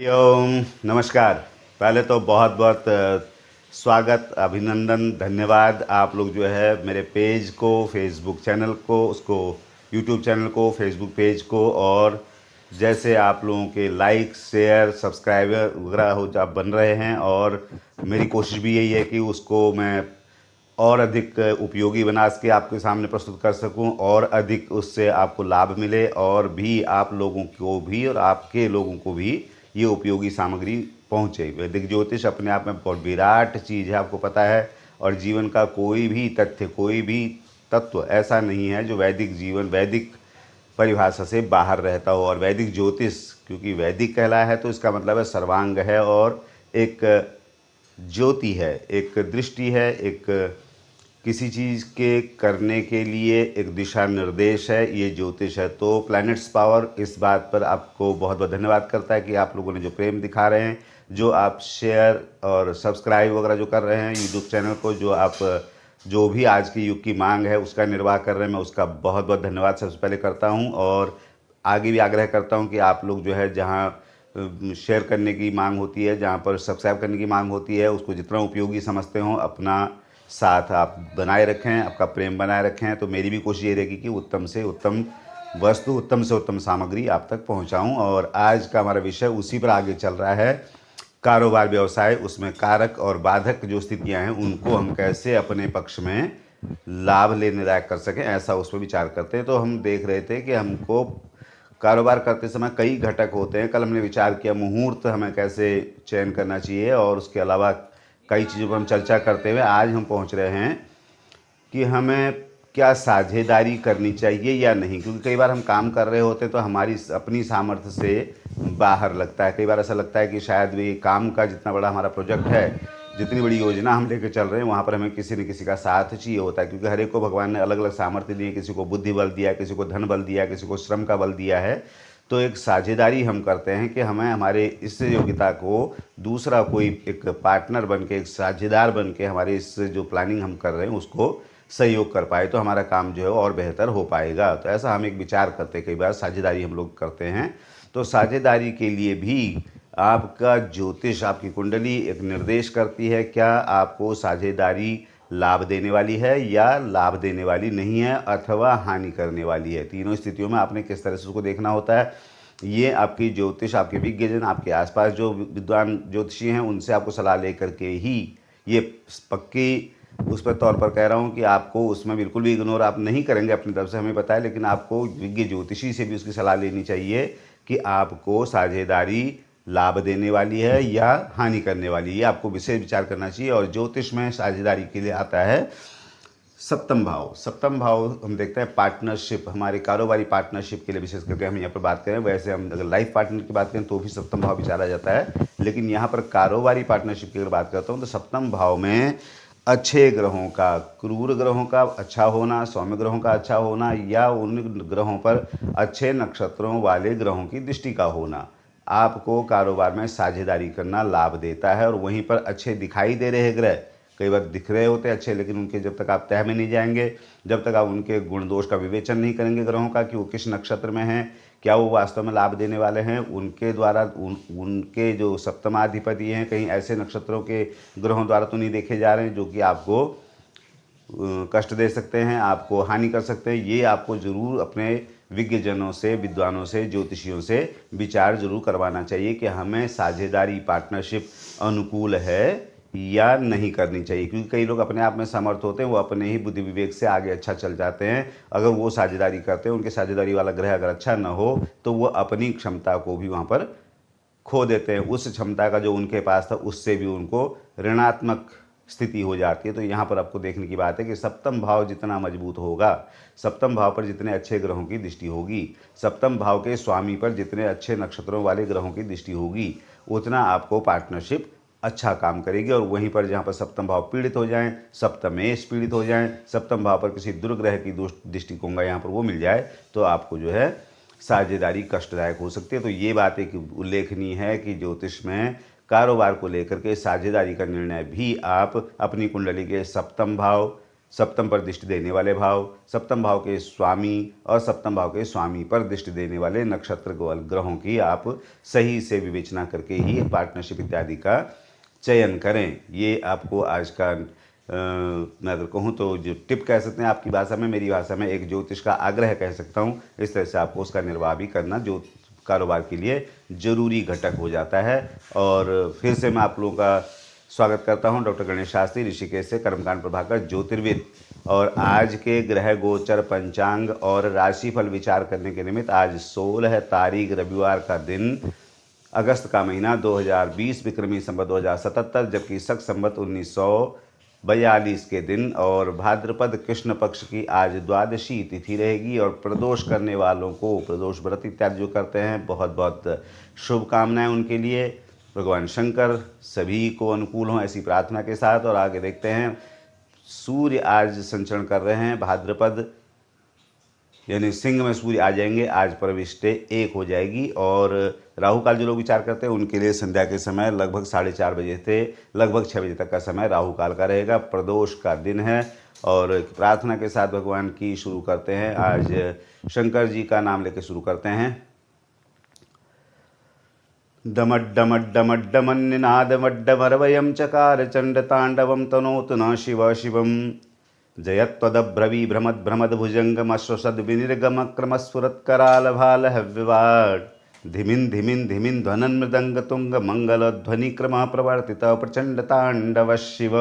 ओम नमस्कार। पहले तो बहुत बहुत स्वागत, अभिनंदन, धन्यवाद। आप लोग जो है मेरे पेज को, फेसबुक चैनल को, उसको यूट्यूब चैनल को, फेसबुक पेज को, और जैसे आप लोगों के लाइक शेयर सब्सक्राइबर वगैरह हो आप बन रहे हैं, और मेरी कोशिश भी यही है कि उसको मैं और अधिक उपयोगी बना के आपके सामने प्रस्तुत कर सकूं, और अधिक उससे आपको लाभ मिले, और भी आप लोगों को भी और आपके लोगों को भी ये उपयोगी सामग्री पहुंचे। वैदिक ज्योतिष अपने आप में बहुत विराट चीज़ है, आपको पता है। और जीवन का कोई भी तथ्य, कोई भी तत्व ऐसा नहीं है जो वैदिक जीवन, वैदिक परिभाषा से बाहर रहता हो। और वैदिक ज्योतिष क्योंकि वैदिक कहलाया है तो इसका मतलब है सर्वांग है, और एक ज्योति है, एक दृष्टि है, एक किसी चीज़ के करने के लिए एक दिशा निर्देश है, ये ज्योतिष है। तो प्लैनेट्स पावर इस बात पर आपको बहुत बहुत धन्यवाद करता है कि आप लोगों ने जो प्रेम दिखा रहे हैं, जो आप शेयर और सब्सक्राइब वगैरह जो कर रहे हैं यूट्यूब चैनल को, जो आप जो भी आज के युग की मांग है उसका निर्वाह कर रहे हैं, मैं उसका बहुत बहुत धन्यवाद सबसे पहले करता हूँ। और आगे भी आग्रह करता हूँ कि आप लोग जो है जहाँ शेयर करने की मांग होती है, जहाँ पर सब्सक्राइब करने की मांग होती है, उसको जितना उपयोगी समझते हो अपना साथ आप बनाए रखें, आपका प्रेम बनाए रखें। तो मेरी भी कोशिश ये रहेगी कि उत्तम से उत्तम वस्तु, उत्तम से उत्तम सामग्री आप तक पहुंचाऊं। और आज का हमारा विषय उसी पर आगे चल रहा है, कारोबार व्यवसाय, उसमें कारक और बाधक जो स्थितियां हैं उनको हम कैसे अपने पक्ष में लाभ लेने लायक कर सकें, ऐसा उस पर विचार करते हैं। तो हम देख रहे थे कि हमको कारोबार करते समय कई घटक होते हैं। कल हमने विचार किया मुहूर्त हमें कैसे चयन करना चाहिए, और उसके अलावा कई चीज़ों पर हम चर्चा करते हुए आज हम पहुंच रहे हैं कि हमें क्या साझेदारी करनी चाहिए या नहीं। क्योंकि कई बार हम काम कर रहे होते हैं तो हमारी अपनी सामर्थ्य से बाहर लगता है। कई बार ऐसा लगता है कि शायद भी काम का जितना बड़ा हमारा प्रोजेक्ट है, जितनी बड़ी योजना हम लेकर चल रहे हैं, वहाँ पर हमें किसी न किसी का साथ चाहिए होता है। क्योंकि हर एक को भगवान ने अलग अलग सामर्थ्य दिए, किसी को बुद्धि बल दिया, किसी को धन बल दिया, किसी को श्रम का बल दिया है। तो एक साझेदारी हम करते हैं कि हमें हमारे इस योग्यता को दूसरा कोई एक पार्टनर बन के, एक साझेदार बन के हमारे इस जो प्लानिंग हम कर रहे हैं उसको सहयोग कर पाए, तो हमारा काम जो है और बेहतर हो पाएगा। तो ऐसा हम एक विचार करते हैं, कई बार साझेदारी हम लोग करते हैं। तो साझेदारी के लिए भी आपका ज्योतिष, आपकी कुंडली एक निर्देश करती है, क्या आपको साझेदारी लाभ देने वाली है या लाभ देने वाली नहीं है, अथवा हानि करने वाली है। तीनों स्थितियों में आपने किस तरह से उसको देखना होता है। ये आपकी ज्योतिष, आपके विज्ञजन, आपके आसपास जो विद्वान ज्योतिषी हैं उनसे आपको सलाह लेकर के ही, ये पक्की उस पर तौर पर कह रहा हूँ कि आपको उसमें बिल्कुल भी इग्नोर आप नहीं करेंगे अपनी तरफ से, हमें पता है। लेकिन आपको विज्ञ ज्योतिषी से भी उसकी सलाह लेनी चाहिए कि आपको साझेदारी लाभ देने वाली है या हानि करने वाली है, ये आपको विशेष विचार करना चाहिए। और ज्योतिष में साझेदारी के लिए आता है सप्तम भाव। सप्तम भाव हम देखते हैं पार्टनरशिप, हमारे कारोबारी पार्टनरशिप के लिए विशेष करके हम यहाँ पर बात करें। वैसे हम अगर लाइफ पार्टनर की बात करें तो भी सप्तम भाव विचारा जाता है, लेकिन यहाँ पर कारोबारी पार्टनरशिप की अगर बात करता हूँ तो सप्तम भाव में अच्छे ग्रहों का, क्रूर ग्रहों का अच्छा होना, सौम्य ग्रहों का अच्छा होना, या उन ग्रहों पर अच्छे नक्षत्रों वाले ग्रहों की दृष्टि का होना आपको कारोबार में साझेदारी करना लाभ देता है। और वहीं पर अच्छे दिखाई दे रहे ग्रह, कई बार दिख रहे होते हैं अच्छे, लेकिन उनके जब तक आप तह में नहीं जाएंगे, जब तक आप उनके गुण दोष का विवेचन नहीं करेंगे ग्रहों का कि वो किस नक्षत्र में हैं, क्या वो वास्तव में लाभ देने वाले हैं, उनके द्वारा उनके जो सप्तमाधिपति हैं कहीं ऐसे नक्षत्रों के ग्रहों द्वारा तो नहीं देखे जा रहे हैं जो कि आपको कष्ट दे सकते हैं, आपको हानि कर सकते हैं। ये आपको ज़रूर अपने विज्ञजनों से, विद्वानों से, ज्योतिषियों से विचार जरूर करवाना चाहिए कि हमें साझेदारी पार्टनरशिप अनुकूल है या नहीं करनी चाहिए। क्योंकि कई लोग अपने आप में समर्थ होते हैं, वो अपने ही बुद्धि विवेक से आगे अच्छा चल जाते हैं। अगर वो साझेदारी करते हैं, उनके साझेदारी वाला ग्रह अगर अच्छा न हो तो वो अपनी क्षमता को भी वहाँ पर खो देते हैं। उस क्षमता का जो उनके पास था उससे भी उनको ऋणात्मक स्थिति हो जाती है। तो यहाँ पर आपको देखने की बात है कि सप्तम भाव जितना मजबूत होगा, सप्तम भाव पर जितने अच्छे ग्रहों की दृष्टि होगी, सप्तम भाव के स्वामी पर जितने अच्छे नक्षत्रों वाले ग्रहों की दृष्टि होगी, उतना आपको पार्टनरशिप अच्छा काम करेगी। और वहीं पर जहाँ पर सप्तम भाव पीड़ित हो जाएं, सप्तमेश पीड़ित हो जाएं, सप्तम भाव पर किसी दुर्ग्रह की दृष्टि कहूँगा यहाँ पर वो मिल जाए, तो आपको जो है साझेदारी कष्टदायक हो सकती है। तो ये बात एक उल्लेखनीय है कि ज्योतिष में कारोबार को लेकर के साझेदारी का निर्णय भी आप अपनी कुंडली के सप्तम भाव, सप्तम पर दृष्टि देने वाले भाव, सप्तम भाव के स्वामी और सप्तम भाव के स्वामी पर दृष्टि देने वाले नक्षत्र ग्रहों की आप सही से विवेचना करके ही पार्टनरशिप इत्यादि का चयन करें। ये आपको आज का मैं अगर कहूँ तो जो टिप कह सकते हैं आपकी भाषा में, मेरी भाषा में एक ज्योतिष का आग्रह कह सकता हूँ। इस तरह से आपको उसका निर्वाह भी करना जो कारोबार के लिए ज़रूरी घटक हो जाता है। और फिर से मैं आप लोगों का स्वागत करता हूं डॉक्टर गणेश शास्त्री ऋषिकेश से, कर्मकांड प्रभाकर ज्योतिर्विद। और आज के ग्रह गोचर पंचांग और राशिफल विचार करने के निमित्त आज 16 तारीख रविवार का दिन, अगस्त का महीना 2020 विक्रमी संवत 2077, जबकि शक संवत 1942 के दिन और भाद्रपद कृष्ण पक्ष की आज द्वादशी तिथि रहेगी। और प्रदोष करने वालों को, प्रदोष व्रत इत्यादि जो करते हैं, बहुत बहुत शुभकामनाएं उनके लिए। भगवान शंकर सभी को अनुकूल हों, ऐसी प्रार्थना के साथ। और आगे देखते हैं, सूर्य आज संचरण कर रहे हैं भाद्रपद यानी सिंह में सूर्य आ जाएंगे। आज प्रविष्टे 1 हो जाएगी। और राहु काल जो लोग विचार करते हैं उनके लिए संध्या के समय लगभग 4:30 बजे से लगभग 6 बजे तक का समय राहु काल का रहेगा। प्रदोष का दिन है। और प्रार्थना के साथ भगवान की शुरू करते हैं। आज शंकर जी का नाम लेकर शुरू करते हैं। डमड्डमड्डमड्डमन्निनादमड्डमरवयं चकार चण्डताण्डवं तनोतु न शिव शिवं जयत्वदब्रवीभ्रमद्भ्रमद्भुजङ्गमश्वसद्विनिर्गमक्रमस्फुरत्करालभालहव्यवाट् धिमिन् धिमिन् धिमिन् ध्वनन्मृदङ्गतुङ्गमङ्गलध्वनिक्रमः प्रवर्तितः प्रचण्डताण्डव शिव।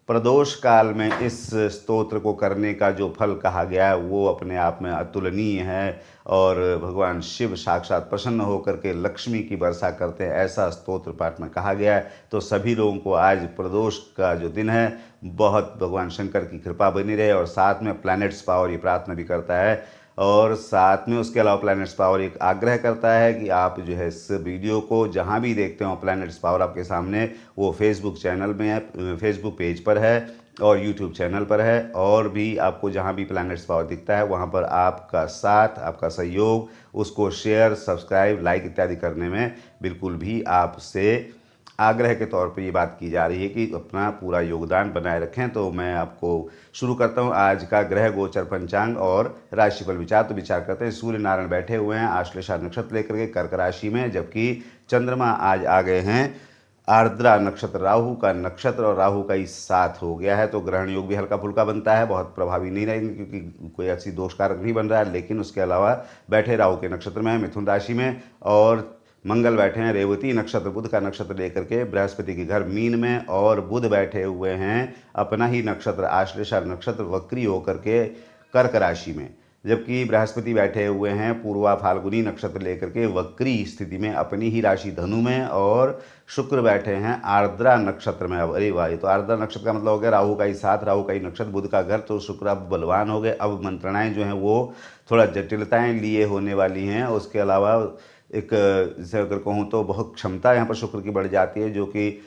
प्रदोष काल में इस स्तोत्र को करने का जो फल कहा गया है वो अपने आप में अतुलनीय है। और भगवान शिव साक्षात प्रसन्न होकर के लक्ष्मी की वर्षा करते हैं, ऐसा स्तोत्र पाठ में कहा गया है। तो सभी लोगों को आज प्रदोष का जो दिन है बहुत भगवान शंकर की कृपा बनी रहे। और साथ में प्लैनेट्स पावर ये प्रार्थना भी करता है। और साथ में उसके अलावा प्लैनेट्स पावर एक आग्रह करता है कि आप जो है इस वीडियो को जहां भी देखते हो, प्लैनेट्स पावर आपके सामने वो फेसबुक चैनल में है, फेसबुक पेज पर है और यूट्यूब चैनल पर है। और भी आपको जहां भी प्लैनेट्स पावर दिखता है वहां पर आपका साथ, आपका सहयोग, उसको शेयर, सब्सक्राइब, लाइक इत्यादि करने में बिल्कुल भी आपसे आग्रह के तौर पर ये बात की जा रही है कि अपना पूरा योगदान बनाए रखें। तो मैं आपको शुरू करता हूं आज का ग्रह गोचर पंचांग और राशिफल विचार। तो विचार करते हैं, सूर्य नारायण बैठे हुए हैं आश्लेषा नक्षत्र लेकर के कर्क राशि में, जबकि चंद्रमा आज आ गए हैं आर्द्रा नक्षत्र, राहु का नक्षत्र, और राहु का ही साथ हो गया है। तो ग्रहण योग भी हल्का फुल्का बनता है, बहुत प्रभावी नहीं रहेंगे क्योंकि कोई ऐसी दोषकारक नहीं बन रहा है। लेकिन उसके अलावा बैठे राहु के नक्षत्र में है मिथुन राशि में, और मंगल बैठे हैं रेवती नक्षत्र, बुध का नक्षत्र लेकर के बृहस्पति के घर मीन में, और बुध बैठे हुए हैं अपना ही नक्षत्र आश्लेषा नक्षत्र वक्री होकर के कर्क राशि में, जबकि बृहस्पति बैठे हुए हैं पूर्वा फाल्गुनी नक्षत्र लेकर के वक्री स्थिति में अपनी ही राशि धनु में, और शुक्र बैठे हैं आर्द्रा नक्षत्र में। अब अरे वाह, ये तो आर्द्रा नक्षत्र का मतलब हो गया राहु का ही साथ, राहु का ही नक्षत्र, बुध का घर। तो शुक्र अब बलवान हो गए। अब मंत्रणाएं जो हैं वो थोड़ा जटिलताएं लिए होने वाली हैं। उसके अलावा एक जैसे अगर कहूँ तो बहुत क्षमता यहाँ पर शुक्र की बढ़ जाती है, जो कि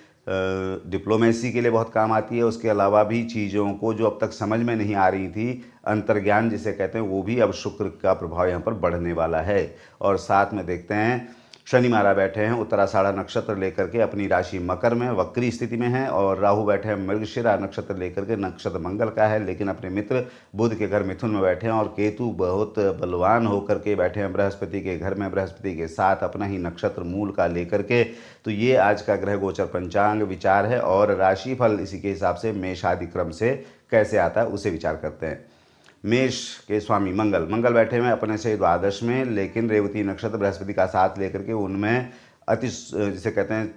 डिप्लोमेसी के लिए बहुत काम आती है। उसके अलावा भी चीज़ों को जो अब तक समझ में नहीं आ रही थी, अंतर्ज्ञान जिसे कहते हैं, वो भी अब शुक्र का प्रभाव यहाँ पर बढ़ने वाला है। और साथ में देखते हैं शनि महाराज बैठे हैं उत्तराषाढ़ा नक्षत्र लेकर के अपनी राशि मकर में वक्री स्थिति में है, और राहु बैठे हैं मृगशिरा नक्षत्र लेकर के, नक्षत्र मंगल का है लेकिन अपने मित्र बुध के घर मिथुन में बैठे हैं, और केतु बहुत बलवान होकर के बैठे हैं बृहस्पति के घर में, बृहस्पति के साथ अपना ही नक्षत्र मूल का लेकर के। तो ये आज का ग्रह गोचर पंचांग विचार है। और राशिफल इसी के हिसाब से मेष आदि क्रम से कैसे आता है उसे विचार करते हैं। मेष के स्वामी मंगल बैठे हुए अपने से द्वादश में, लेकिन रेवती नक्षत्र बृहस्पति का साथ लेकर के उनमें अति जिसे कहते हैं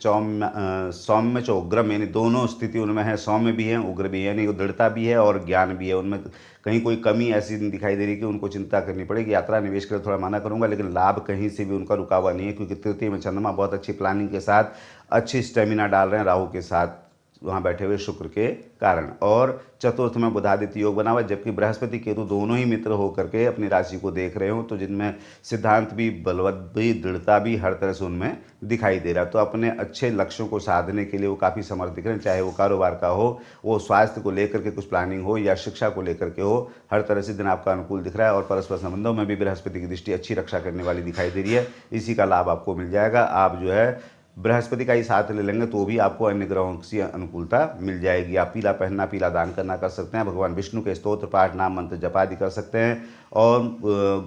सौम्य च उग्रम, यानी दोनों स्थिति उनमें है, सौम्य भी है उग्र भी है, यानी दृढ़ता भी है और ज्ञान भी है। उनमें कहीं कोई कमी ऐसी नहीं दिखाई दे रही कि उनको चिंता करनी पड़ेगी। यात्रा निवेश कर थोड़ा माना करूंगा, लेकिन लाभ कहीं से भी उनका रुका हुआ नहीं है, क्योंकि तृतीय में चंद्रमा बहुत अच्छी प्लानिंग के साथ अच्छी स्टेमिना डाल रहे हैं राहु के साथ वहाँ बैठे हुए शुक्र के कारण। और चतुर्थ में बुधादित्य योग बना हुआ, जबकि बृहस्पति केतु दोनों ही मित्र होकर के अपनी राशि को देख रहे हो, तो जिनमें सिद्धांत भी, बलवत भी, दृढ़ता भी हर तरह से उनमें दिखाई दे रहा है। तो अपने अच्छे लक्ष्यों को साधने के लिए वो काफ़ी समर्थ दिख रहे हैं, चाहे वो कारोबार का हो, वो स्वास्थ्य को लेकर के कुछ प्लानिंग हो, या शिक्षा को लेकर के हो, हर तरह से दिन आपका अनुकूल दिख रहा है। और परस्पर संबंधों में भी बृहस्पति की दृष्टि अच्छी रक्षा करने वाली दिखाई दे रही है, इसी का लाभ आपको मिल जाएगा। आप जो है बृहस्पति का ही साथ ले लेंगे तो भी आपको अन्य ग्रहों की अनुकूलता मिल जाएगी। आप पीला पहनना, पीला दान करना कर सकते हैं। भगवान विष्णु के स्तोत्र पाठ, नाम मंत्र जप आदि कर सकते हैं। और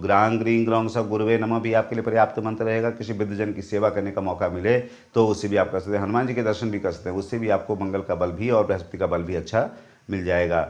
ग्रां ग्रीं ग्रौं स गुरुवे नमः भी आपके लिए पर्याप्त मंत्र रहेगा। किसी वृद्धजन की सेवा करने का मौका मिले तो उससे भी आप कर सकते हैं। हनुमान जी के दर्शन भी कर सकते हैं, उससे भी आपको मंगल का बल भी और बृहस्पति का बल भी अच्छा मिल जाएगा।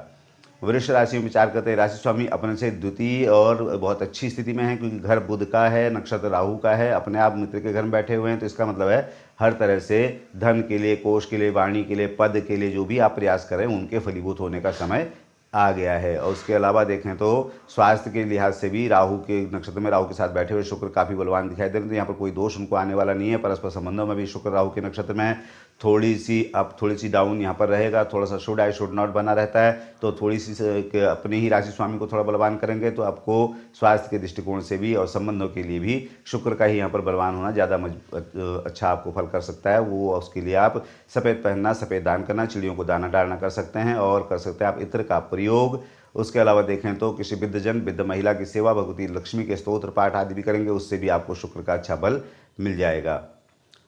वृष राशि में विचार करते हैं, राशि स्वामी अपने से द्वितीय और बहुत अच्छी स्थिति में है, क्योंकि घर बुध का है, नक्षत्र राहु का है, अपने आप मित्र के घर में बैठे हुए हैं। तो इसका मतलब है हर तरह से धन के लिए, कोष के लिए, वाणी के लिए, पद के लिए जो भी आप प्रयास करें उनके फलीभूत होने का समय आ गया है। और उसके अलावा देखें तो स्वास्थ्य के लिहाज से भी राहु के नक्षत्र में राहु के साथ बैठे हुए शुक्र काफ़ी बलवान दिखाई दे रहे हैं। तो यहाँ पर कोई दोष उनको आने वाला नहीं है। परस्पर संबंधों में भी शुक्र राहु के नक्षत्र में थोड़ी सी डाउन यहाँ पर रहेगा, थोड़ा सा शुड आई शुड नॉट बना रहता है। तो थोड़ी सी अपने ही राशि स्वामी को थोड़ा बलवान करेंगे तो आपको स्वास्थ्य के दृष्टिकोण से भी और संबंधों के लिए भी शुक्र का ही यहाँ पर बलवान होना ज़्यादा अच्छा आपको फल कर सकता है। वो उसके लिए आप सफ़ेद पहनना, सफ़ेद दान करना, चिड़ियों को दाना डालना कर सकते हैं और कर सकते हैं आप इत्र का प्रयोग। उसके अलावा देखें तो किसी वृद्धजन, वृद्ध महिला की सेवा, भगवती लक्ष्मी के स्तोत्र पाठ आदि भी करेंगे, उससे भी आपको शुक्र का अच्छा बल मिल जाएगा।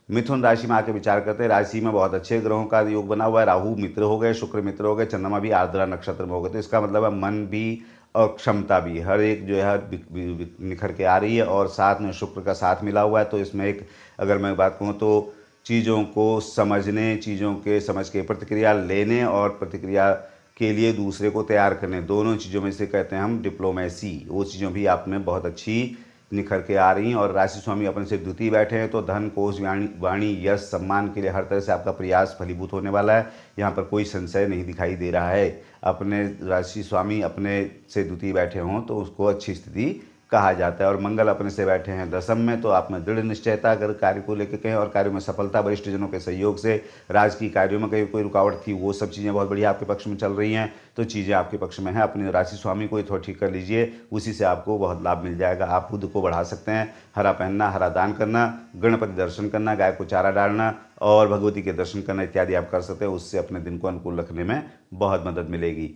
मिथुन राशि में आके विचार करते हैं, राशि में बहुत अच्छे ग्रहों का योग बना हुआ है। राहु मित्र हो गए, शुक्र मित्र हो गए, चंद्रमा भी आर्द्रा नक्षत्र में हो गए। तो इसका मतलब है मन भी और क्षमता भी हर एक जो है निखर के आ रही है और साथ में शुक्र का साथ मिला हुआ है। तो इसमें एक अगर मैं बात कहूँ तो चीज़ों को समझने, चीज़ों के समझ के प्रतिक्रिया लेने और प्रतिक्रिया के लिए दूसरे को तैयार करने, दोनों चीज़ों में से कहते हैं हम डिप्लोमेसी, वो चीज़ों भी आप में बहुत अच्छी निखर के आ रही हैं। और राशि स्वामी अपने से द्वितीय बैठे हैं तो धन, कोष, वाणी, यश, सम्मान के लिए हर तरह से आपका प्रयास फलीभूत होने वाला है। यहाँ पर कोई संशय नहीं दिखाई दे रहा है। अपने राशि स्वामी अपने से द्वितीय बैठे हों तो उसको अच्छी स्थिति कहा जाता है। और मंगल अपने से बैठे हैं दशम में तो आप में दृढ़ निश्चयता अगर कार्य को लेकर कहें और कार्यों में सफलता, वरिष्ठ जनों के सहयोग से राजकीय कार्यों में कहीं कोई रुकावट थी वो सब चीज़ें बहुत बढ़िया आपके पक्ष में चल रही हैं। तो चीज़ें आपके पक्ष में हैं। अपने राशि स्वामी को थोड़ा ठीक कर लीजिए, उसी से आपको बहुत लाभ मिल जाएगा। आप खुद को बढ़ा सकते हैं। हरा पहनना, हरा दान करना, गणपति दर्शन करना, गाय को चारा डालना और भगवती के दर्शन करना इत्यादि आप कर सकते हैं। उससे अपने दिन को अनुकूल रखने में बहुत मदद मिलेगी।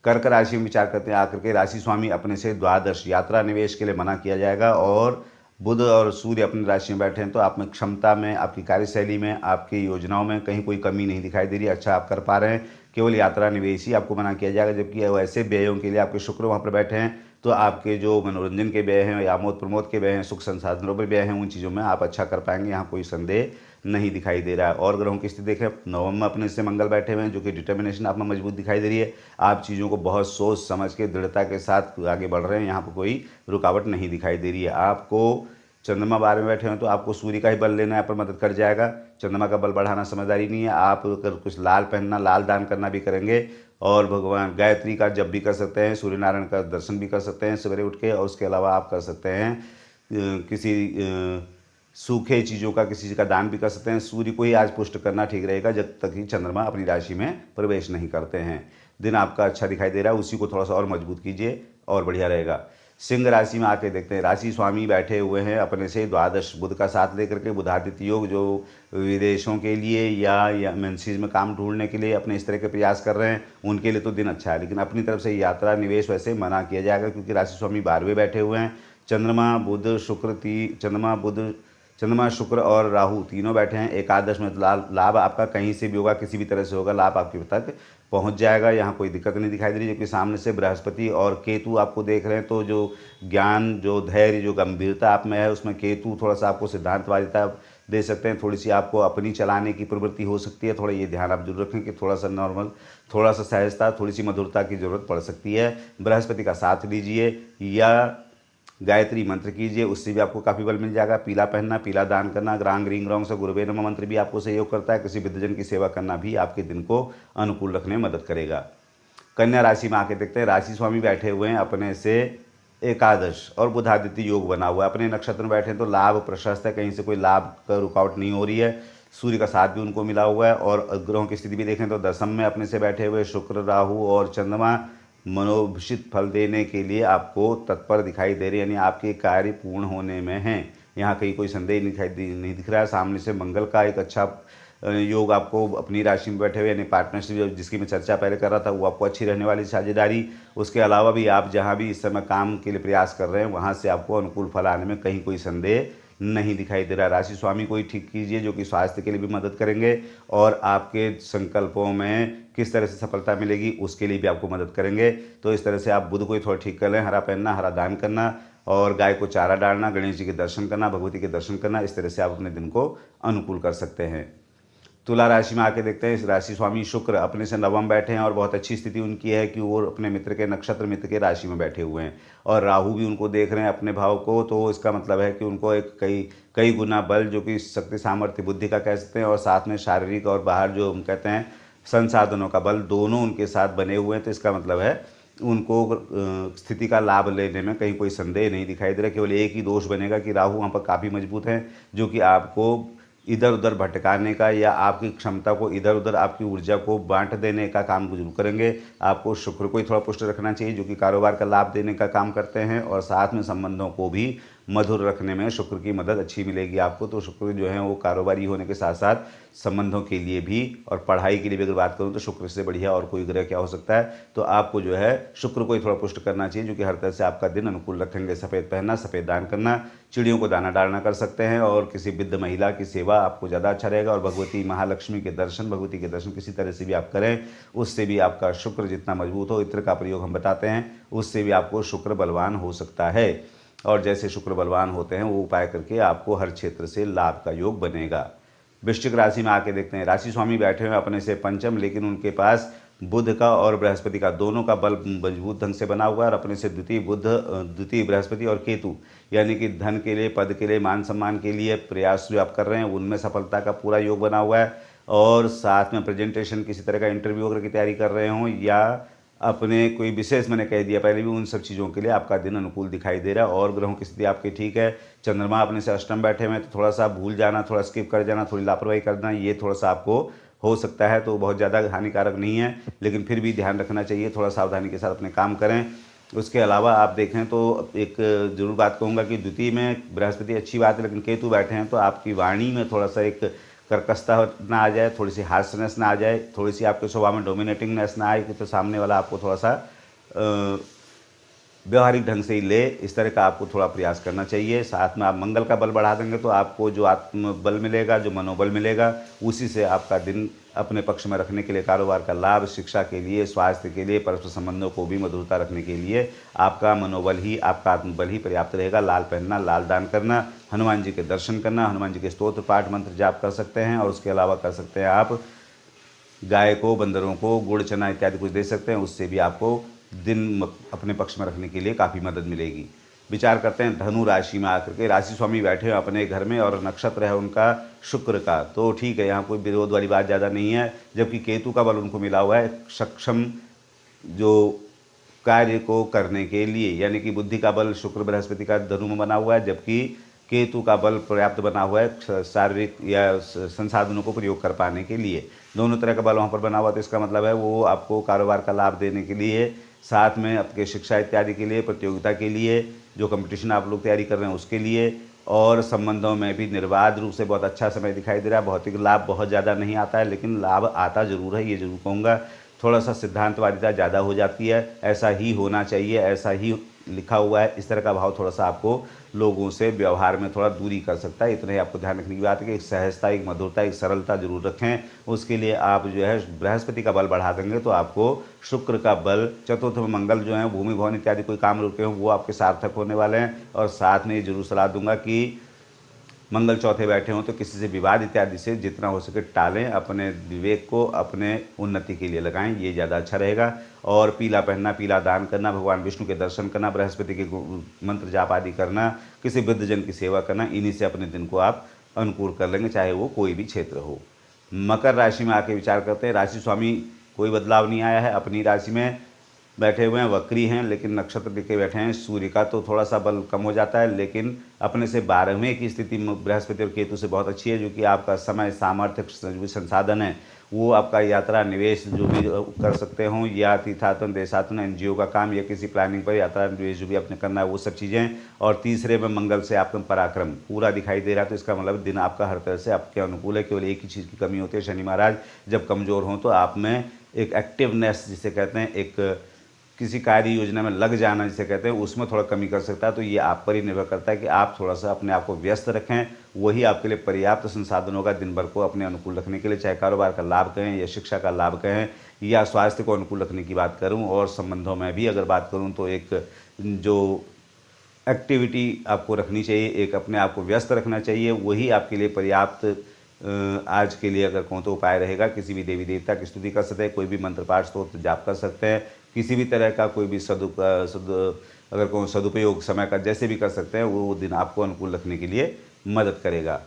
कर्क राशि में विचार करते हैं आकर के राशि स्वामी अपने से द्वादश यात्रा निवेश के लिए मना किया जाएगा। और बुध और सूर्य अपनी राशि में बैठे हैं तो आप में क्षमता में, आपकी कार्यशैली में, आपकी योजनाओं में कहीं कोई कमी नहीं दिखाई दे रही। अच्छा आप कर पा रहे हैं। केवल यात्रा निवेश ही आपको मना किया जाएगा। जबकि वैसे व्ययों के लिए आपके शुक्र वहाँ पर बैठे हैं तो आपके जो मनोरंजन के व्यय हैं, आमोद प्रमोद के व्यय हैं, सुख संसाधनों पर व्यय हैं, उन चीज़ों में आप अच्छा कर पाएंगे। यहाँ कोई संदेह नहीं दिखाई दे रहा है। और ग्रहों की स्थिति देखें, नवम में अपने से मंगल बैठे हुए हैं जो कि डिटर्मिनेशन आप में मजबूत दिखाई दे रही है। आप चीज़ों को बहुत सोच समझ के दृढ़ता के साथ आगे बढ़ रहे हैं। यहाँ पर कोई रुकावट नहीं दिखाई दे रही है। आपको चंद्रमा 12 में बैठे हैं तो आपको सूर्य का ही बल लेना यहाँ पर मदद कर जाएगा। चंद्रमा का बल बढ़ाना समझदारी नहीं है। आप अगर कुछ लाल पहनना, लाल दान करना भी करेंगे और भगवान गायत्री का जप भी कर सकते हैं, सूर्य नारायण का दर्शन भी कर सकते हैं सवेरे उठ के। और उसके अलावा आप कर सकते हैं किसी सूखे चीज़ों का, किसी चीज़ का दान भी कर सकते हैं। सूर्य को ही आज पुष्ट करना ठीक रहेगा जब तक कि चंद्रमा अपनी राशि में प्रवेश नहीं करते हैं। दिन आपका अच्छा दिखाई दे रहा है, उसी को थोड़ा सा और मजबूत कीजिए और बढ़िया रहेगा। सिंह राशि में आके देखते हैं, राशि स्वामी बैठे हुए हैं अपने से द्वादश बुध का साथ लेकर के। बुधादित्य योग जो विदेशों के लिए या एमएनसीज में काम ढूंढने के लिए अपने इस तरह के प्रयास कर रहे हैं उनके लिए तो दिन अच्छा है। लेकिन अपनी तरफ से यात्रा निवेश वैसे मना किया जाएगा क्योंकि राशि स्वामी 12वें बैठे हुए हैं। चंद्रमा, शुक्र और राहु तीनों बैठे हैं एकादश में। लाभ आपका कहीं से भी होगा, किसी भी तरह से होगा, लाभ आपके तक पहुंच जाएगा। यहाँ कोई दिक्कत नहीं दिखाई दे रही। जबकि सामने से बृहस्पति और केतु आपको देख रहे हैं तो जो ज्ञान, जो धैर्य, जो गंभीरता आप में है उसमें केतु थोड़ा सा आपको सिद्धांतवादिता दे सकते हैं। थोड़ी सी आपको अपनी चलाने की प्रवृत्ति हो सकती है। थोड़ा ये ध्यान आप जरूर रखें कि थोड़ा सा नॉर्मल, थोड़ा सा सहजता, थोड़ी सी मधुरता की ज़रूरत पड़ सकती है। बृहस्पति का साथ लीजिए या गायत्री मंत्र कीजिए, उससे भी आपको काफ़ी बल मिल जाएगा। पीला पहनना, पीला दान करना, ग्रां ग्रीं ग्रौं से गुरुवे नमः मंत्र भी आपको सहयोग करता है। किसी वृद्धजन की सेवा करना भी आपके दिन को अनुकूल रखने में मदद करेगा। कन्या राशि में आके देखते हैं, राशि स्वामी बैठे हुए हैं अपने से एकादश और बुधादित्य योग बना हुआ है। अपने नक्षत्र में बैठे हैं तो लाभ प्रशस्त है, कहीं से कोई लाभ का रुकावट नहीं हो रही है। सूर्य का साथ भी उनको मिला हुआ है। और ग्रहों की स्थिति भी देखें तो दशम में अपने से बैठे हुए शुक्र, राहु और चंद्रमा मनोभिषित फल देने के लिए आपको तत्पर दिखाई दे रहे हैं, यानी आपके कार्य पूर्ण होने में हैं। यहाँ कहीं कोई संदेह नहीं दिख रहा है। सामने से मंगल का एक अच्छा योग आपको अपनी राशि में बैठे हुए, यानी पार्टनरशिप जिसकी मैं चर्चा पहले कर रहा था वो आपको अच्छी रहने वाली साझेदारी। उसके अलावा भी आप जहाँ भी इस समय काम के लिए प्रयास कर रहे हैं वहाँ से आपको अनुकूल फल आने में कहीं कोई संदेह नहीं दिखाई दे रहा। राशि स्वामी को ही ठीक कीजिए जो कि स्वास्थ्य के लिए भी मदद करेंगे और आपके संकल्पों में किस तरह से सफलता मिलेगी उसके लिए भी आपको मदद करेंगे। तो इस तरह से आप बुध को ही थोड़ा ठीक कर लें, हरा पहनना, हरा दान करना और गाय को चारा डालना, गणेश जी के दर्शन करना, भगवती के दर्शन करना, इस तरह से आप अपने दिन को अनुकूल कर सकते हैं। तुला राशि में आके देखते हैं, इस राशि स्वामी शुक्र अपने से नवम बैठे हैं और बहुत अच्छी स्थिति उनकी है कि वो अपने मित्र के नक्षत्र मित्र के राशि में बैठे हुए हैं और राहु भी उनको देख रहे हैं अपने भाव को। तो इसका मतलब है कि उनको एक कई गुना बल जो कि शक्ति सामर्थ्य बुद्धि का कह सकते हैं और साथ में शारीरिक और बाहर जो हम कहते हैं संसाधनों का बल, दोनों उनके साथ बने हुए हैं। तो इसका मतलब है उनको स्थिति का लाभ लेने में कहीं कोई संदेह नहीं दिखाई दे रहा। केवल एक ही दोष बनेगा कि राहु वहाँ पर काफ़ी मजबूत हैं जो कि आपको इधर उधर भटकाने का या आपकी क्षमता को इधर उधर आपकी ऊर्जा को बांट देने का काम जरूर करेंगे। आपको शुक्र को ही थोड़ा पुष्ट रखना चाहिए जो कि कारोबार का लाभ देने का काम करते हैं और साथ में संबंधों को भी मधुर रखने में शुक्र की मदद अच्छी मिलेगी आपको। तो शुक्र जो है वो कारोबारी होने के साथ साथ संबंधों के लिए भी और पढ़ाई के लिए भी अगर बात करूँ तो शुक्र से बढ़िया और कोई ग्रह क्या हो सकता है। तो आपको जो है शुक्र को ही थोड़ा पुष्ट करना चाहिए जो कि हर तरह से आपका दिन अनुकूल रखेंगे। सफ़ेद पहनना, सफ़ेद दान करना, चिड़ियों को दाना डालना कर सकते हैं और किसी वृद्ध महिला की सेवा आपको ज़्यादा अच्छा रहेगा। और भगवती महालक्ष्मी के दर्शन, भगवती के दर्शन किसी तरह से भी आप करें, उससे भी आपका शुक्र जितना मजबूत हो, इत्र का प्रयोग हम बताते हैं, उससे भी आपको शुक्र बलवान हो सकता है। और जैसे शुक्र बलवान होते हैं वो उपाय करके आपको हर क्षेत्र से लाभ का योग बनेगा। वृश्चिक राशि में आके देखते हैं, राशि स्वामी बैठे हुए अपने से पंचम, लेकिन उनके पास बुध का और बृहस्पति का दोनों का बल मजबूत ढंग से बना हुआ है और अपने से द्वितीय बृहस्पति और केतु, यानी कि धन के लिए, पद के लिए, मान सम्मान के लिए प्रयास जो आप कर रहे हैं उनमें सफलता का पूरा योग बना हुआ है। और साथ में प्रेजेंटेशन, किसी तरह का इंटरव्यू वगैरह की तैयारी कर रहे हों या अपने कोई विशेष, मैंने कह दिया पहले भी, उन सब चीज़ों के लिए आपका दिन अनुकूल दिखाई दे रहा है। और ग्रहों की स्थिति आपकी ठीक है। चंद्रमा अपने से अष्टम बैठे हुए हैं तो थोड़ा सा भूल जाना, थोड़ा स्किप कर जाना, थोड़ी लापरवाही करना, ये थोड़ा सा आपको हो सकता है। तो बहुत ज़्यादा हानिकारक नहीं है लेकिन फिर भी ध्यान रखना चाहिए, थोड़ा सावधानी के साथ अपने काम करें। उसके अलावा आप देखें तो एक जरूर बात कहूँगा कि द्वितीय में बृहस्पति अच्छी बात है लेकिन केतु बैठे हैं तो आपकी वाणी में थोड़ा सा एक कर्कशता ना आ जाए, थोड़ी सी हार्शनेस ना आ जाए, थोड़ी सी आपके स्वभाव में डोमिनेटिंगनेस ना आए कि तो सामने वाला आपको थोड़ा सा व्यवहारिक ढंग से ही ले, इस तरह का आपको थोड़ा प्रयास करना चाहिए। साथ में आप मंगल का बल बढ़ा देंगे तो आपको जो आत्मबल मिलेगा, जो मनोबल मिलेगा, उसी से आपका दिन अपने पक्ष में रखने के लिए, कारोबार का लाभ, शिक्षा के लिए, स्वास्थ्य के लिए, परस्पर संबंधों को भी मधुरता रखने के लिए आपका मनोबल ही, आपका आत्मबल ही पर्याप्त रहेगा। लाल पहनना, लाल दान करना, हनुमान जी के दर्शन करना, हनुमान जी के स्तोत्र पाठ मंत्र जाप कर सकते हैं और उसके अलावा कर सकते हैं आप गाय को, बंदरों को गुड़ चना इत्यादि कुछ दे सकते हैं, उससे भी आपको दिन अपने पक्ष में रखने के लिए काफ़ी मदद मिलेगी। विचार करते हैं धनु राशि में आकर के, राशि स्वामी बैठे हैं अपने घर में और नक्षत्र है उनका शुक्र का, तो ठीक है, यहाँ कोई विरोध वाली बात ज़्यादा नहीं है। जबकि केतु का बल उनको मिला हुआ है सक्षम जो कार्य को करने के लिए, यानी कि बुद्धि का बल शुक्र बृहस्पति का धनु में बना हुआ है, जबकि केतु का बल पर्याप्त बना हुआ है शारीरिक या संसाधनों को प्रयोग कर पाने के लिए। दोनों तरह का बल वहाँ पर बना हुआ, तो इसका मतलब है वो आपको कारोबार का लाभ देने के लिए, साथ में आपके शिक्षा इत्यादि के लिए, प्रतियोगिता के लिए, जो कंपटीशन आप लोग तैयारी कर रहे हैं उसके लिए, और संबंधों में भी निर्बाध रूप से बहुत अच्छा समय दिखाई दे रहा है। भौतिक लाभ बहुत ज़्यादा नहीं आता है लेकिन लाभ आता ज़रूर है, ये जरूर कहूँगा। थोड़ा सा सिद्धांतवादिता ज़्यादा हो जाती है, ऐसा ही होना चाहिए, ऐसा ही लिखा हुआ है, इस तरह का भाव थोड़ा सा आपको लोगों से व्यवहार में थोड़ा दूरी कर सकता है। इतना ही आपको ध्यान रखने की बात है कि एक सहजता, एक मधुरता, एक सरलता जरूर रखें। उसके लिए आप जो है बृहस्पति का बल बढ़ा देंगे तो आपको शुक्र का बल, चतुर्थ में मंगल जो है भूमि भवन इत्यादि कोई काम रुके हों वो आपके सार्थक होने वाले हैं। और साथ में ये जरूर सलाह दूंगा कि मंगल चौथे बैठे हों तो किसी से विवाद इत्यादि से जितना हो सके टालें, अपने विवेक को अपने उन्नति के लिए लगाएं, ये ज़्यादा अच्छा रहेगा। और पीला पहनना, पीला दान करना, भगवान विष्णु के दर्शन करना, बृहस्पति के मंत्र जाप आदि करना, किसी वृद्धजन की सेवा करना, इन्हीं से अपने दिन को आप अनुकूल कर लेंगे, चाहे वो कोई भी क्षेत्र हो। मकर राशि में आके विचार करते हैं, राशि स्वामी कोई बदलाव नहीं आया है, अपनी राशि में बैठे हुए हैं, वक्री हैं लेकिन नक्षत्र लेके बैठे हैं। सूर्य का तो थोड़ा सा बल कम हो जाता है लेकिन अपने से 12वें की स्थिति बृहस्पति और केतु से बहुत अच्छी है, जो कि आपका समय, सामर्थ्य, जो संसाधन है वो आपका यात्रा, निवेश जो भी कर सकते हों, या तीर्थाटन, देशाटन, एनजीओ का काम, या किसी प्लानिंग पर यात्रा निवेश जो भी आपने करना है वो सब चीज़ें। और तीसरे में मंगल से आपका पराक्रम पूरा दिखाई दे रहा है, तो इसका मतलब दिन आपका हर तरह से आपके अनुकूल है। केवल एक ही चीज़ की कमी होती है, शनि महाराज जब कमज़ोर हों तो आप में एक एक्टिवनेस जिसे कहते हैं, एक किसी कार्य योजना में लग जाना जिसे कहते हैं, उसमें थोड़ा कमी कर सकता है। तो ये आप पर ही निर्भर करता है कि आप थोड़ा सा अपने आप को व्यस्त रखें, वही आपके लिए पर्याप्त संसाधन होगा दिन भर को अपने अनुकूल रखने के लिए। चाहे कारोबार का लाभ कहें या शिक्षा का लाभ कहें या स्वास्थ्य को अनुकूल रखने की बात करूं, और संबंधों में भी अगर बात करूं तो एक जो एक्टिविटी आपको रखनी चाहिए, एक अपने आप को व्यस्त रखना चाहिए, वही आपके लिए पर्याप्त आज के लिए अगर कहूँ तो उपाय रहेगा। किसी भी देवी देवता की स्तुति कर सकते हैं, कोई भी मंत्र पाठ स्तोत्र जाप कर सकते हैं, किसी भी तरह का कोई भी अगर कहूँ सदुपयोग समय का जैसे भी कर सकते हैं, वो दिन आपको अनुकूल रखने के लिए मदद करेगा।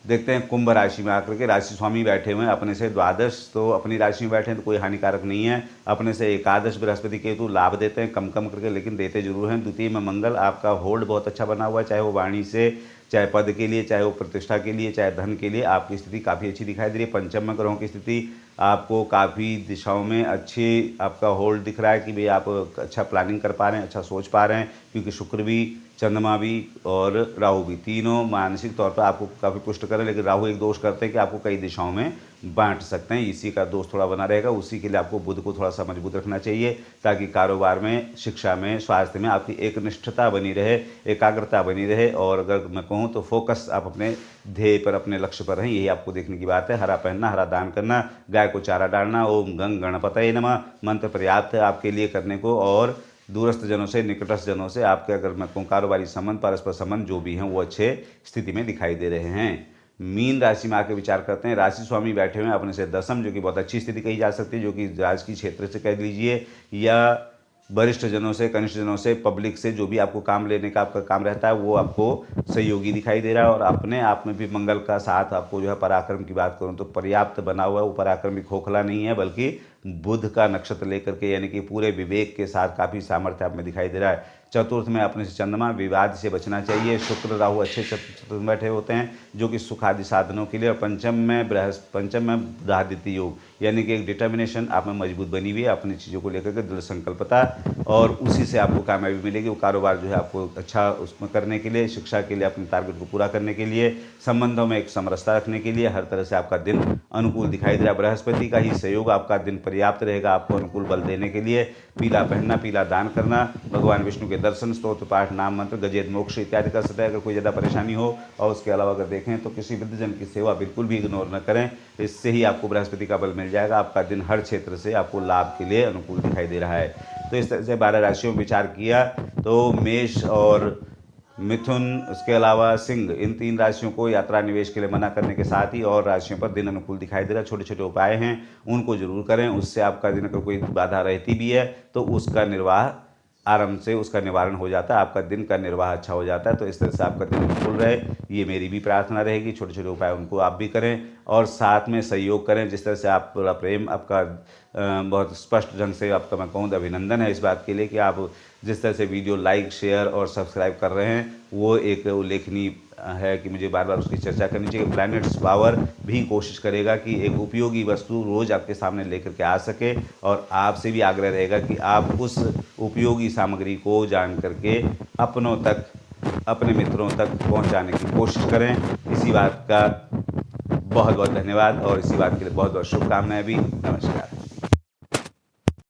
देखते हैं कुंभ राशि में आकर के राशि स्वामी बैठे हुए हैं अपने से द्वादश, तो अपनी राशि में बैठे हैं तो कोई हानिकारक नहीं है। अपने से एकादश बृहस्पति केतु लाभ देते हैं कम कम करके, लेकिन देते जरूर हैं। द्वितीय में मंगल, आपका होल्ड बहुत अच्छा बना हुआ है, चाहे वो वाणी से, चाहे पद के लिए, चाहे वो प्रतिष्ठा के लिए, चाहे धन के लिए, आपकी स्थिति काफ़ी अच्छी दिखाई दे रही है। पंचम में ग्रहों की स्थिति आपको काफ़ी दिशाओं में अच्छी आपका होल्ड दिख रहा है कि भाई आप अच्छा प्लानिंग कर पा रहे हैं, अच्छा सोच पा रहे हैं, क्योंकि शुक्र भी, चंद्रमा भी और राहु भी तीनों मानसिक तौर पर आपको काफ़ी पुष्ट करें। लेकिन राहु एक दोष करते हैं कि आपको कई दिशाओं में बांट सकते हैं, इसी का दोष थोड़ा बना रहेगा। उसी के लिए आपको बुध को थोड़ा सा मजबूत रखना चाहिए, ताकि कारोबार में, शिक्षा में, स्वास्थ्य में आपकी एक निष्ठता बनी रहे, एकाग्रता बनी रहे, और अगर मैं कहूँ तो फोकस आप अपने ध्येय पर, अपने लक्ष्य पर रहें। यही आपको देखने की बात है। हरा पहनना, हरा दान करना, गाय को चारा डालना, ओम गंग गणपतये नमः मंत्र पर्याप्त है आपके लिए करने को। और दूरस्थ जनों से, निकटस्थ जनों से आपके अगर मैं कहूँ कारोबारी संबंध, परस्पर संबंध जो भी हैं वो अच्छे स्थिति में दिखाई दे रहे हैं। मीन राशि में आके विचार करते हैं। राशि स्वामी बैठे हुए हैं अपने से दसम, जो कि बहुत अच्छी स्थिति कही जा सकती है, जो कि राजकीय क्षेत्र से कह लीजिए या वरिष्ठ जनों से, कनिष्ठ जनों से, पब्लिक से, जो भी आपको काम लेने का आपका काम रहता है वो आपको सहयोगी दिखाई दे रहा है। और अपने आप में भी मंगल का साथ आपको जो है, पराक्रम की बात करूं तो पर्याप्त बना हुआ है। वो पराक्रम भी खोखला नहीं है, बल्कि बुध का नक्षत्र लेकर के, यानी कि पूरे विवेक के साथ काफ़ी सामर्थ्य आप में दिखाई दे रहा है। चतुर्थ में अपने से चंद्रमा, विवाद से बचना चाहिए। शुक्र राहु अच्छे चतुर्थ में बैठे होते हैं, जो कि सुख आदि साधनों के लिए। और पंचम में बुधादित्य योग, यानी कि एक डिटर्मिनेशन आप में मजबूत बनी हुई है, अपनी चीज़ों को लेकर के दृढ़ संकल्पता, और उसी से आपको कामयाबी मिलेगी। वो कारोबार जो है आपको अच्छा उसमें करने के लिए, शिक्षा के लिए, अपने टारगेट को पूरा करने के लिए, संबंधों में एक समरसता रखने के लिए, हर तरह से आपका दिन अनुकूल दिखाई दे रहा है। बृहस्पति का ही सहयोग आपका दिन पर्याप्त रहेगा आपको अनुकूल बल देने के लिए। पीला पहनना, पीला दान करना, भगवान विष्णु के दर्शन, स्तोत्र पाठ, नाम मंत्र, गजेद मोक्ष इत्यादि कर सकते हैं अगर कोई ज़्यादा परेशानी हो। और उसके अलावा अगर देखें तो किसी वृद्धजन की सेवा बिल्कुल भी इग्नोर न करें, इससे ही आपको बृहस्पति का बल मिल जाएगा। आपका दिन हर क्षेत्र से आपको लाभ के लिए अनुकूल दिखाई दे रहा है। तो इस तरह से 12 राशियों में विचार किया तो मेष और मिथुन, उसके अलावा सिंह, इन 3 राशियों को यात्रा निवेश के लिए मना करने के साथ ही और राशियों पर दिन अनुकूल दिखाई दे रहा है। छोटे छोटे उपाय हैं, उनको जरूर करें, उससे आपका दिन अगर कोई बाधा रहती भी है तो उसका निर्वाह आराम से, उसका निवारण हो जाता है, आपका दिन का निर्वाह अच्छा हो जाता है। तो इस तरह से आपका दिन अनुकूल रहे, ये मेरी भी प्रार्थना रहेगी। छोटे छोटे उपाय उनको आप भी करें और साथ में सहयोग करें। जिस तरह से आप पूरा प्रेम आपका बहुत स्पष्ट ढंग से, आपका मैं कहूँ अभिनंदन है इस बात के लिए कि आप जिस तरह से वीडियो लाइक, शेयर और सब्सक्राइब कर रहे हैं, वो एक उल्लेखनीय है कि मुझे बार बार उसकी चर्चा करनी चाहिए। प्लैनेट्स पावर भी कोशिश करेगा कि एक उपयोगी वस्तु रोज़ आपके सामने लेकर के आ सके, और आपसे भी आग्रह रहेगा कि आप उस उपयोगी सामग्री को जान करके अपनों तक, अपने मित्रों तक पहुंचाने की कोशिश करें। इसी बात का बहुत बहुत धन्यवाद और इसी बात के लिए बहुत बहुत शुभकामनाएं भी। नमस्कार।